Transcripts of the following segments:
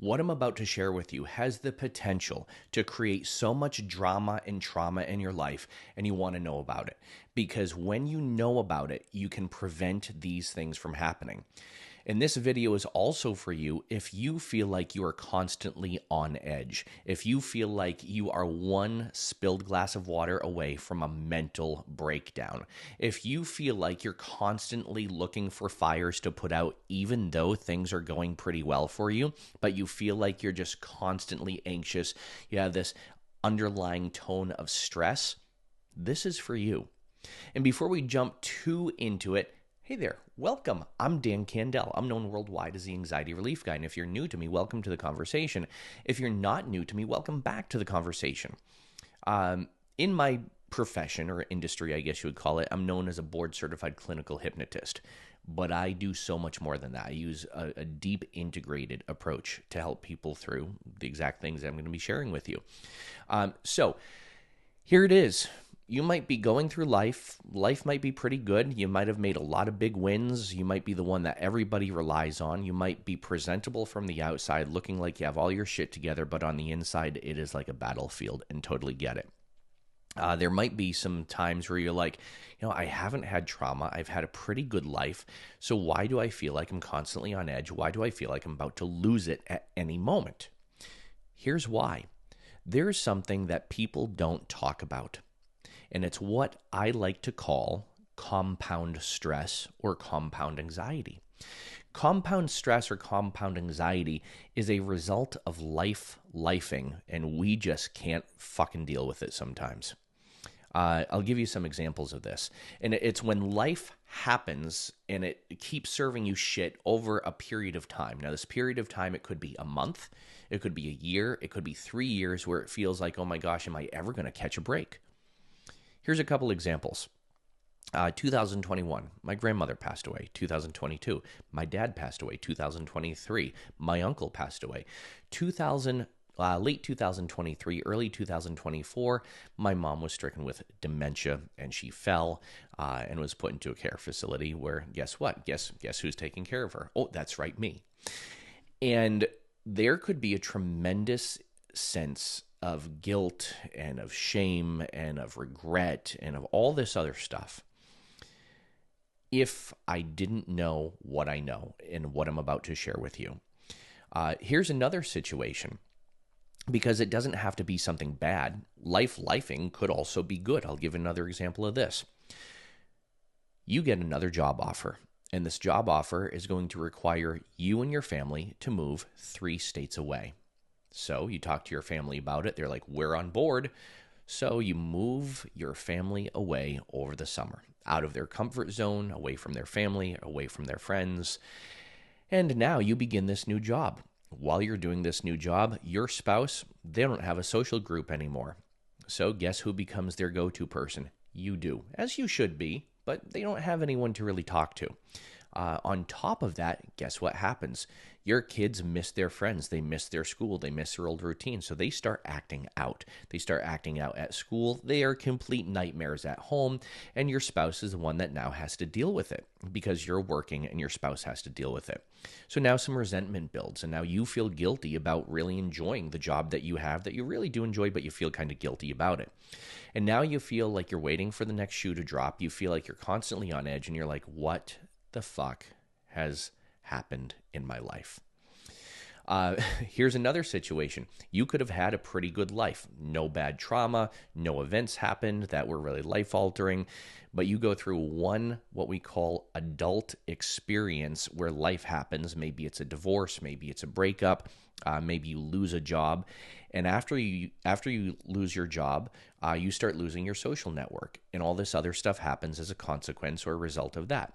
What I'm about to share with you has the potential to create so much drama and trauma in your life, and you want to know about it. Because when you know about it, you can prevent these things from happening. And this video is also for you if you feel like you are constantly on edge, if you feel like you are one spilled glass of water away from a mental breakdown, if you feel like you're constantly looking for fires to put out, even though things are going pretty well for you, but you feel like you're just constantly anxious, you have this underlying tone of stress, this is for you. And before we jump too into it, hey there, welcome. I'm Dan Candell. I'm known worldwide as the Anxiety Relief Guy. And if you're new to me, welcome to the conversation. If you're not new to me, welcome back to the conversation. In my profession or industry, I guess you would call it, I'm known as a board-certified clinical hypnotist. But I do so much more than that. I use a deep integrated approach to help people through the exact things I'm going to be sharing with you. So here it is. You might be going through life. Life might be pretty good. You might have made a lot of big wins. You might be the one that everybody relies on. You might be presentable from the outside, looking like you have all your shit together, but on the inside, it is like a battlefield, and totally get it. There might be some times where you're like, I haven't had trauma. I've had a pretty good life. So why do I feel like I'm constantly on edge? Why do I feel like I'm about to lose it at any moment? Here's why. There's something that people don't talk about. And it's what I like to call compound stress or compound anxiety. Compound stress or compound anxiety is a result of lifing, and we just can't fucking deal with it sometimes. I'll give you some examples of this. And it's when life happens and it keeps serving you shit over a period of time. Now, this period of time, it could be a month, it could be a year, it could be 3 years where it feels like, oh my gosh, am I ever going to catch a break? Here's a couple examples. 2021, my grandmother passed away. 2022, my dad passed away. 2023, my uncle passed away. Late 2023, early 2024, my mom was stricken with dementia, and she fell and was put into a care facility where, guess what? Guess who's taking care of her? Oh, that's right, me. And there could be a tremendous sense of guilt and of shame and of regret and of all this other stuff if I didn't know what I know and what I'm about to share with you. Here's another situation, because it doesn't have to be something bad. Lifing could also be good. I'll give another example of this. You get another job offer, and this job offer is going to require you and your family to move 3 states away. So you talk to your family about it. They're like, we're on board. So you move your family away over the summer, out of their comfort zone, away from their family, away from their friends. And now you begin this new job. While you're doing this new job, your spouse, they don't have a social group anymore. So guess who becomes their go-to person? You do, as you should be, but they don't have anyone to really talk to. On top of that, guess what happens? Your kids miss their friends. They miss their school. They miss their old routine. So they start acting out. They start acting out at school. They are complete nightmares at home. And your spouse is the one that now has to deal with it because you're working and your spouse has to deal with it. So now some resentment builds. And now you feel guilty about really enjoying the job that you have that you really do enjoy, but you feel kind of guilty about it. And now you feel like you're waiting for the next shoe to drop. You feel like you're constantly on edge and you're like, what the fuck has happened in my life? Here's another situation. You could have had a pretty good life. No bad trauma, no events happened that were really life-altering, but you go through one, what we call adult experience where life happens. Maybe it's a divorce, maybe it's a breakup, maybe you lose a job. And after you lose your job, you start losing your social network, and all this other stuff happens as a consequence or a result of that.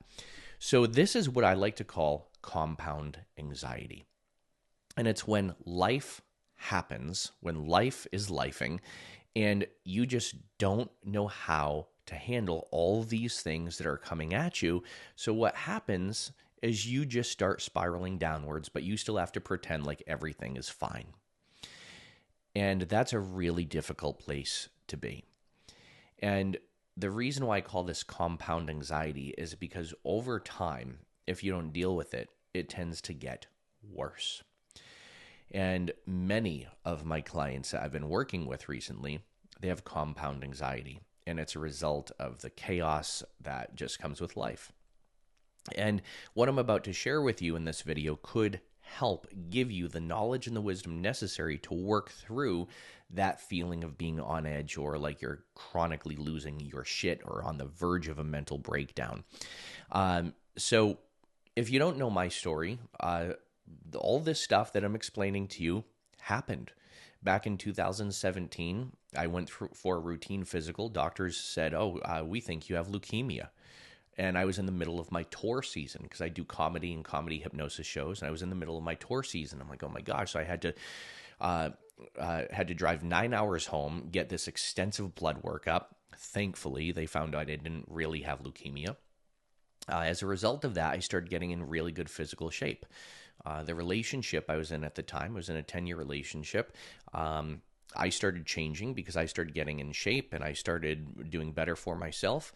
So this is what I like to call compound anxiety. And it's when life happens, when life is lifing, and you just don't know how to handle all these things that are coming at you. So what happens is you just start spiraling downwards, but you still have to pretend like everything is fine. And that's a really difficult place to be. And the reason why I call this compound anxiety is because over time, if you don't deal with it, it tends to get worse. And many of my clients that I've been working with recently, they have compound anxiety. And it's a result of the chaos that just comes with life. And what I'm about to share with you in this video could help give you the knowledge and the wisdom necessary to work through that feeling of being on edge, or like you're chronically losing your shit or on the verge of a mental breakdown. So if you don't know my story, all this stuff that I'm explaining to you happened. Back in 2017, I went for a routine physical. Doctors said, we think you have leukemia. And I was in the middle of my tour season because I do comedy and comedy hypnosis shows. And I was in the middle of my tour season. I'm like, oh my gosh. So I had to drive 9 hours home, get this extensive blood workup. Thankfully, they found out I didn't really have leukemia. As a result of that, I started getting in really good physical shape. The relationship I was in at the time, I was in a 10-year relationship. I started changing because I started getting in shape and I started doing better for myself.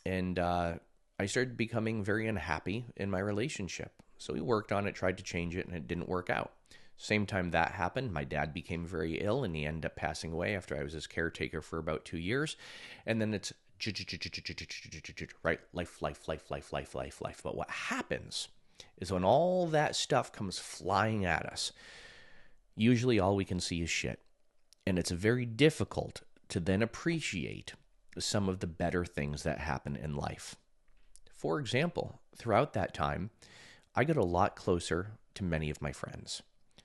And I started becoming very unhappy in my relationship. So we worked on it, tried to change it, and it didn't work out. Same time that happened, my dad became very ill, and he ended up passing away after I was his caretaker for about 2 years. And then it's right, life. But what happens is when all that stuff comes flying at us, usually all we can see is shit. And it's very difficult to then appreciate some of the better things that happen in life. For example, throughout that time, I got a lot closer to many of my friends.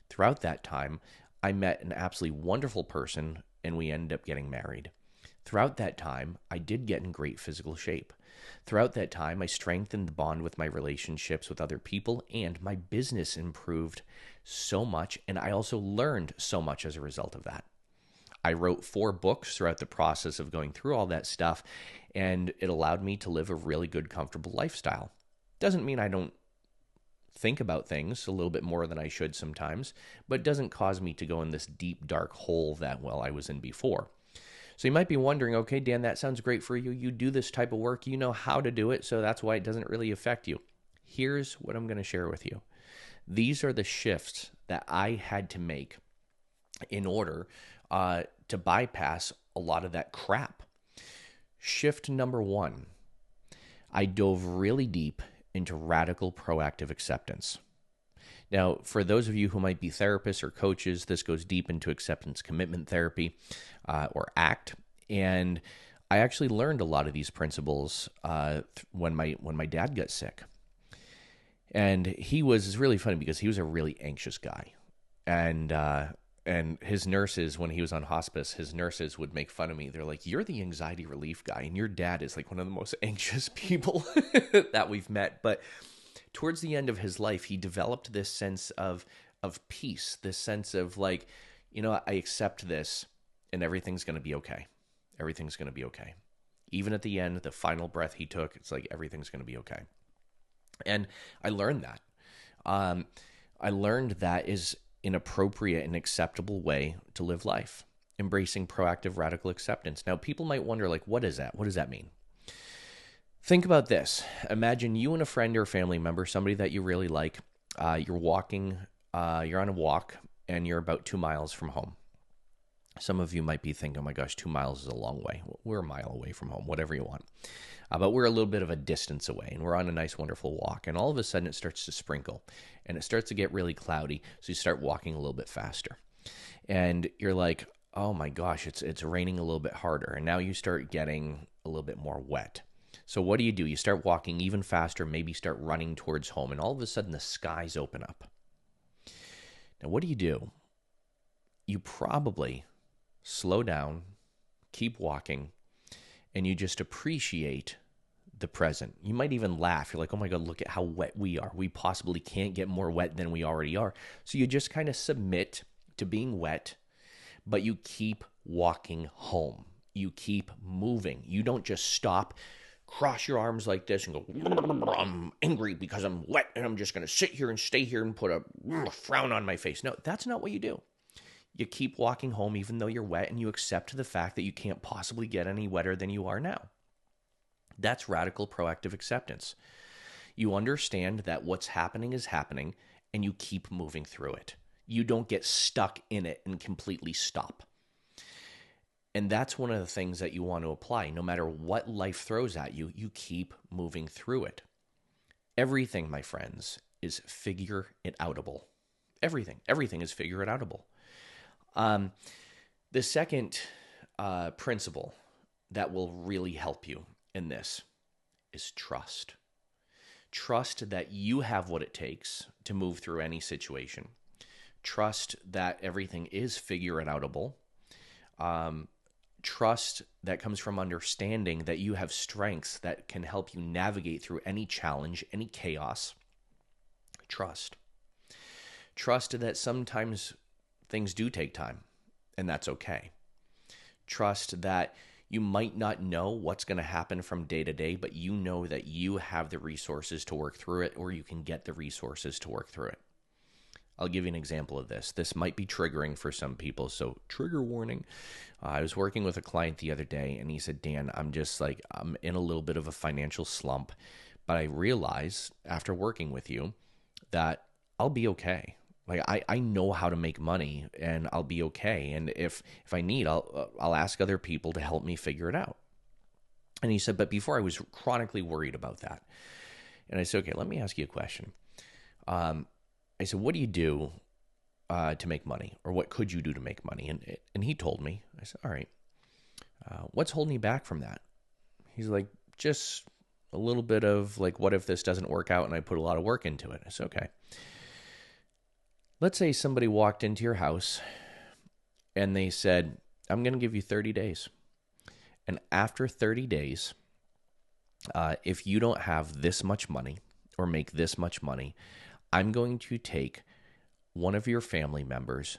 Throughout that time, I met an absolutely wonderful person and we ended up getting married. Throughout that time, I did get in great physical shape. Throughout that time, I strengthened the bond with my relationships with other people, and my business improved so much, and I also learned so much as a result of that. I wrote 4 books throughout the process of going through all that stuff, and it allowed me to live a really good, comfortable lifestyle. Doesn't mean I don't think about things a little bit more than I should sometimes, but it doesn't cause me to go in this deep, dark hole that, I was in before. So you might be wondering, okay, Dan, that sounds great for you. You do this type of work. You know how to do it, so that's why it doesn't really affect you. Here's what I'm going to share with you. These are the shifts that I had to make in order to bypass a lot of that crap. Shift number 1, I dove really deep into radical proactive acceptance. Now, for those of you who might be therapists or coaches, this goes deep into acceptance commitment therapy, or ACT. And I actually learned a lot of these principles when my dad got sick. And it's really funny because he was a really anxious guy. And his nurses, when he was on hospice, his nurses would make fun of me. They're like, you're the anxiety relief guy, and your dad is like one of the most anxious people that we've met. But towards the end of his life, he developed this sense of peace, this sense of like, I accept this and everything's going to be okay. Everything's going to be okay. Even at the end, the final breath he took, it's like everything's going to be okay. And I learned that. I learned that is an appropriate and acceptable way to live life, embracing proactive radical acceptance. Now, people might wonder, like, what is that? What does that mean? Think about this. Imagine you and a friend or a family member, somebody that you really like, you're on a walk, and you're about 2 miles from home. Some of you might be thinking, oh my gosh, 2 miles is a long way. Well, we're a mile away from home, whatever you want. But we're a little bit of a distance away, and we're on a nice, wonderful walk. And all of a sudden, it starts to sprinkle, and it starts to get really cloudy. So you start walking a little bit faster. And you're like, oh my gosh, it's raining a little bit harder. And now you start getting a little bit more wet. So what do? You start walking even faster, maybe start running towards home, and all of a sudden, the skies open up. Now, what do? You probably slow down, keep walking, and you just appreciate the present. You might even laugh. You're like, oh my God, look at how wet we are. We possibly can't get more wet than we already are. So you just kind of submit to being wet, but you keep walking home. You keep moving. You don't just stop, cross your arms like this and go, I'm angry because I'm wet and I'm just going to sit here and stay here and put a frown on my face. No, that's not what you do. You keep walking home even though you're wet, and you accept the fact that you can't possibly get any wetter than you are now. That's radical proactive acceptance. You understand that what's happening is happening, and you keep moving through it. You don't get stuck in it and completely stop. And that's one of the things that you want to apply. No matter what life throws at you, you keep moving through it. Everything, my friends, is figure it outable. Everything is figure it outable. The second principle that will really help you in this is trust. Trust that you have what it takes to move through any situation. Trust that everything is figure it outable. Trust that comes from understanding that you have strengths that can help you navigate through any challenge, any chaos. Trust. Trust that sometimes things do take time, and that's okay. Trust that you might not know what's going to happen from day to day, but you know that you have the resources to work through it, or you can get the resources to work through it. I'll give you an example of this. This might be triggering for some people, so trigger warning. I was working with a client the other day, and he said, Dan, I'm in a little bit of a financial slump, but I realize after working with you that I'll be okay. Like I know how to make money, and I'll be okay. And if I need, I'll ask other people to help me figure it out. And he said, but before I was chronically worried about that. And I said, okay, let me ask you a question. I said, what do you do to make money? Or what could you do to make money? And he told me. I said, all right, what's holding you back from that? He's like, just a little bit of like, what if this doesn't work out and I put a lot of work into it? I said, okay. Let's say somebody walked into your house and they said, I'm going to give you 30 days. And after 30 days, if you don't have this much money or make this much money, I'm going to take one of your family members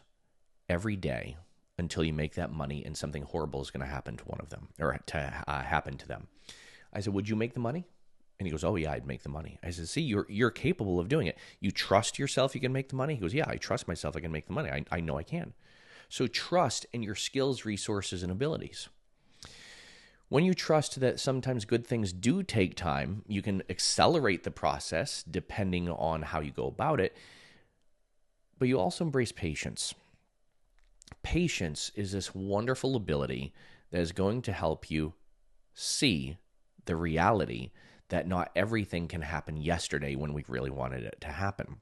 every day until you make that money, and something horrible is going to happen to one of them, or to happen to them. I said, would you make the money? And he goes, oh yeah, I'd make the money. I said, see, you're capable of doing it. You trust yourself you can make the money? He goes, yeah, I trust myself I can make the money. I know I can. So trust in your skills, resources, and abilities. When you trust that sometimes good things do take time, you can accelerate the process depending on how you go about it, but you also embrace patience. Patience is this wonderful ability that is going to help you see the reality that not everything can happen yesterday when we really wanted it to happen.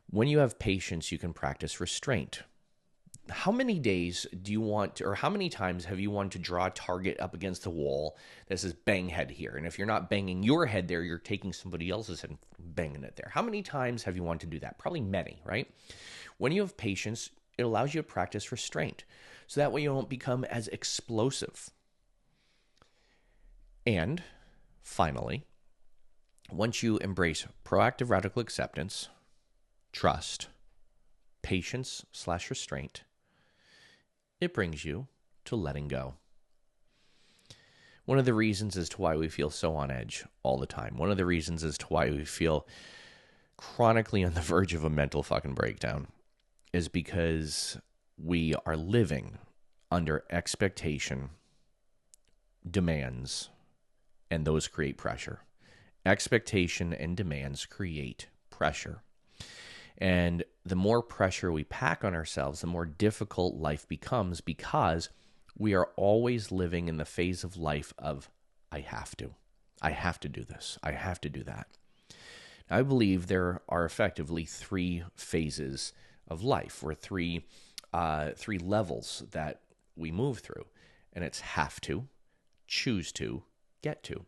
When you have patience, you can practice restraint. How many days do you want, or how many times have you wanted to draw a target up against the wall that says bang head here? And if you're not banging your head there, you're taking somebody else's head and banging it there. How many times have you wanted to do that? Probably many, right? When you have patience, it allows you to practice restraint. So that way you don't become as explosive. And finally, once you embrace proactive radical acceptance, trust, patience/restraint, it brings you to letting go. One of the reasons as to why we feel so on edge all the time, one of the reasons as to why we feel chronically on the verge of a mental fucking breakdown, is because we are living under expectation, demands, and those create pressure. Expectation and demands create pressure. And the more pressure we pack on ourselves, the more difficult life becomes, because we are always living in the phase of life of, I have to do this. I have to do that. I believe there are effectively three phases of life, or three levels that we move through. And it's have to, choose to, get to.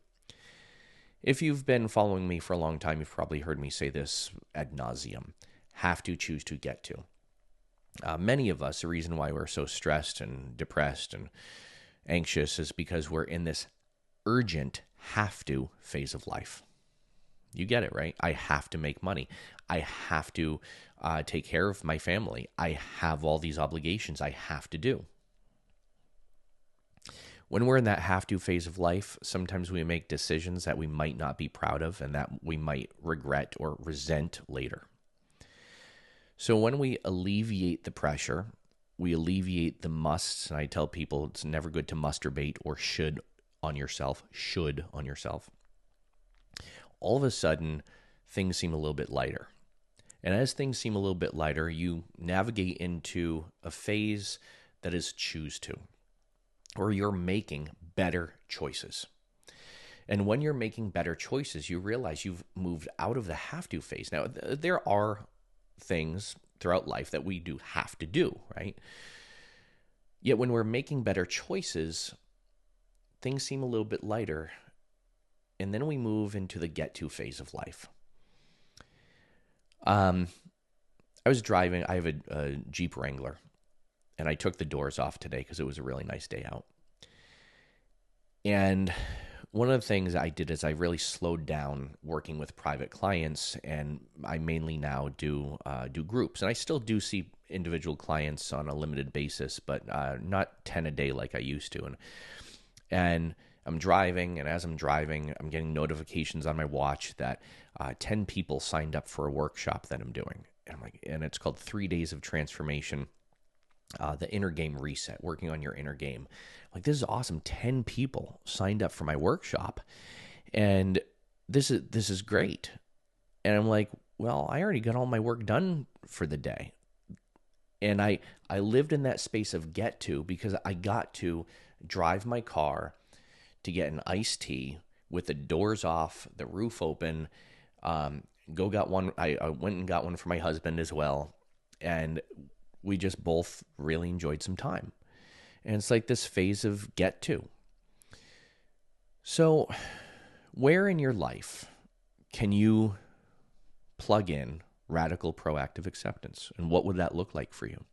If you've been following me for a long time, you've probably heard me say this ad nauseum. Have to, choose to, get to. Many of us, the reason why we're so stressed and depressed and anxious is because we're in this urgent have to phase of life. You get it, right? I have to make money. I have to take care of my family. I have all these obligations I have to do. When we're in that have to phase of life, sometimes we make decisions that we might not be proud of and that we might regret or resent later. So when we alleviate the pressure, we alleviate the musts, and I tell people it's never good to masturbate or should on yourself, all of a sudden things seem a little bit lighter. And as things seem a little bit lighter, you navigate into a phase that is choose to, or you're making better choices. And when you're making better choices, you realize you've moved out of the have to phase. Now, there are things throughout life that we do have to do, right? Yet when we're making better choices, things seem a little bit lighter. And then we move into the get to phase of life. I was driving, I have a Jeep Wrangler, and I took the doors off today because it was a really nice day out. And one of the things I did is I really slowed down working with private clients, and I mainly now do groups. And I still do see individual clients on a limited basis, but not 10 a day like I used to. And I'm driving, and as I'm driving, I'm getting notifications on my watch that 10 people signed up for a workshop that I'm doing. And I'm like, and it's called 3 Days of Transformation, the inner game reset, working on your inner game. Like, this is awesome. 10 people signed up for my workshop, and this is great. And I'm like, well, I already got all my work done for the day. And I lived in that space of get to, because I got to drive my car to get an iced tea with the doors off, the roof open. Got one. I went and got one for my husband as well, and we just both really enjoyed some time. And it's like this phase of get to. So where in your life can you plug in radical proactive acceptance? And what would that look like for you?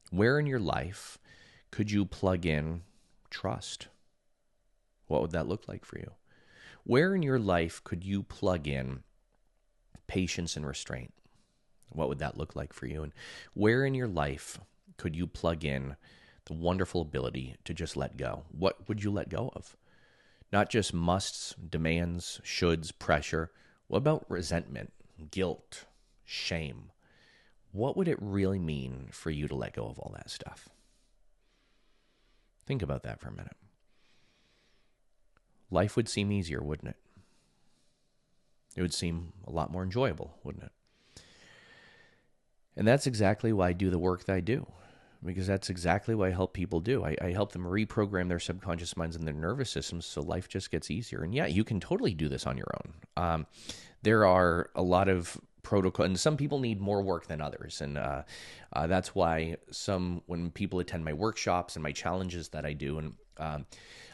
Where in your life could you plug in trust? What would that look like for you? Where in your life could you plug in patience and restraint? What would that look like for you? And where in your life could you plug in the wonderful ability to just let go? What would you let go of? Not just musts, demands, shoulds, pressure. What about resentment, guilt, shame? What would it really mean for you to let go of all that stuff? Think about that for a minute. Life would seem easier, wouldn't it? It would seem a lot more enjoyable, wouldn't it? And that's exactly why I do the work that I do, because that's exactly what I help people do. I help them reprogram their subconscious minds and their nervous systems so life just gets easier. And yeah, you can totally do this on your own. There are a lot of protocol, and some people need more work than others. And that's why when people attend my workshops and my challenges that I do, and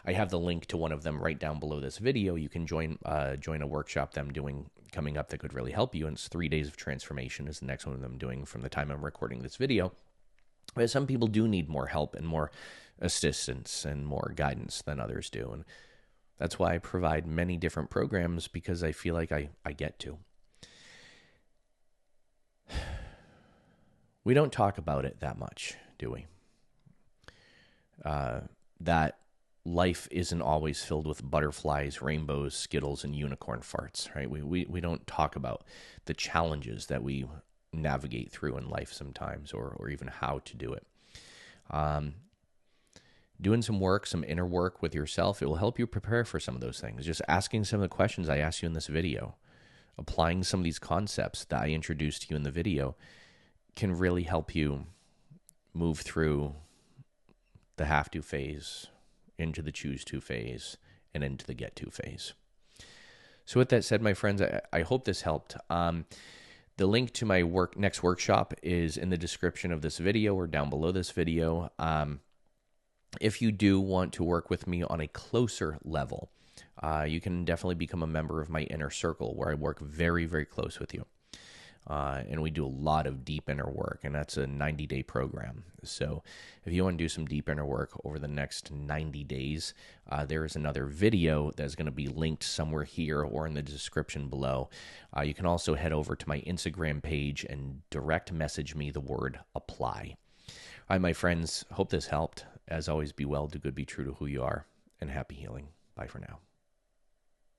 I have the link to one of them right down below this video. You can join a workshop that I'm doing coming up that could really help you. And it's 3 Days of Transformation is the next one I'm doing from the time I'm recording this video. But some people do need more help and more assistance and more guidance than others do. And that's why I provide many different programs, because I feel like I get to. We don't talk about it that much, do we? That life isn't always filled with butterflies, rainbows, Skittles, and unicorn farts, right? We don't talk about the challenges that we navigate through in life sometimes, or even how to do it. Doing some work, some inner work with yourself, it will help you prepare for some of those things. Just asking some of the questions I asked you in this video, applying some of these concepts that I introduced to you in the video, can really help you move through the have to phase, into the choose to phase, and into the get to phase. So with that said, my friends, I hope this helped. The link to my next workshop is in the description of this video or down below this video. If you do want to work with me on a closer level, you can definitely become a member of my inner circle, where I work very, very close with you. And we do a lot of deep inner work, and that's a 90-day program. So if you want to do some deep inner work over the next 90 days, there is another video that's going to be linked somewhere here or in the description below. You can also head over to my Instagram page and direct message me the word apply. All right, my friends, hope this helped. As always, be well, do good, be true to who you are, and happy healing. Bye for now.